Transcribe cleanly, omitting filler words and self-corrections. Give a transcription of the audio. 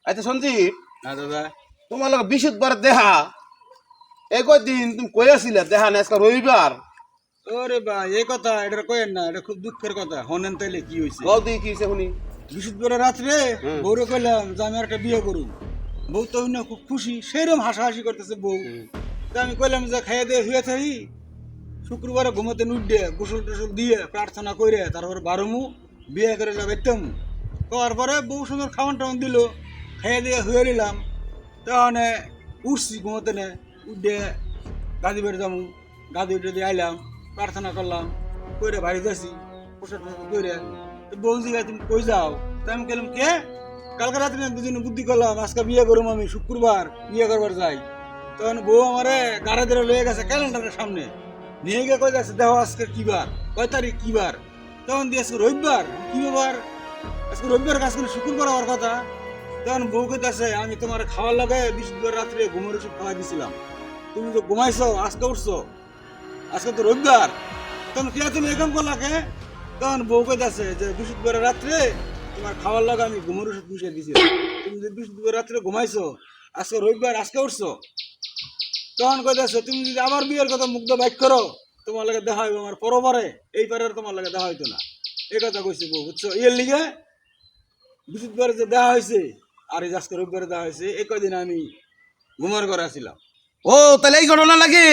আচ্ছা সঞ্জীব, হ্যাঁ দাদা। তোমার লোক বিশুদ্ধবার দেহা একই দিন তুমি কই আসিলে দেহা না আজকে রবিবার। ওরে ভাই এই কথা এটা কইেন না, এটা খুব দুঃখের কথা। হনেন তাইলে কি হয়েছে? কল দিয়ে কি হয়েছে শুনি। বৃহস্পতিবার রাত্রে হুম। বউরে কইলাম যে আমি একটা বিয়ে করুন। বউ তো না খুব খুশি, সেরকম হাসাহাসি করতেছে বউ। তা আমি কইলাম যে খাইয়ে দিয়ে হয়ে থাকি, শুক্রবারে ঘুমাতে নুড্ডে গোসল টোসল দিয়ে প্রার্থনা করে তারপরে বারমু বিয়ে করে যাবে একদম। করার পরে বউ সুন্দর খাওয়ান টাওয়ান দিল, খাইয়ে দিয়ে হয়ে নিলাম। তখন উঠছি ঘুমাতে নে, উঠে গাদি বেড়ে যাবো, গাদি উঠে দিয়ে আইলাম, প্রার্থনা করলাম, কইরে বাড়ি যাচ্ছি, পোশাক টোশাক কইরে। তো বউ জিগা তুমি কই যাও? তা আমি গেলাম কে কালকে রাত্রে দুজনে বুদ্ধি করলাম আজকে বিয়ে করুম, আমি শুক্রবার বিয়ে করবার যাই। তখন বউ আমারে গাড়ি ধরে লয়ে গেছে ক্যালেন্ডারের সামনে নিয়ে গিয়ে কই যাচ্ছে দেখো আজকে কি বার, কয় তারিখ কি বার। তখন দিয়ে আজকে রবিবার, কি ব্যাপার আজকে রবিবার কাজ করে শুক্রবার হওয়ার কথা। তখন বউ কইতাছে আমি তোমার খাওয়ার লাগে বৃহস্পতিবার রাত্রে ঘুমের ওষুধ খাওয়াই দিছিলাম, তুমি তো ঘুমাইছো আজকে উঠছো, আজকে তো রবিবার, তখন কি তুমি এরকম করলা কে? তখন বউ কইতাছে যে বৃহস্পতিবার রাত্রে তোমার খাওয়ার লাগে আমি ঘুমের ওষুধ মিশিয়ে দিছিলাম, তুমি যে বৃহস্পতিবার রাত্রে ঘুমাইছো আজকে রবিবার আজকে উঠছো। তখন কইতাছে তুমি যদি আবার বিয়ের কথা মুগ্ধ বাইক করো তোমার লাগে দেখা হইব আমার পরবারে, এই পারে তোমার লাগে দেখা হইতো না। এই কথা কইছে বউ, বুঝছো? এর লিগে বৃহস্পতিবারে যে দেখা হয়েছে আর এই আজকে রবিবারে দেখা হয়েছে, এই কদিন আমি ঘুমার ঘরে আসছিলাম। ও তাহলে এই ঘটনা লাগে।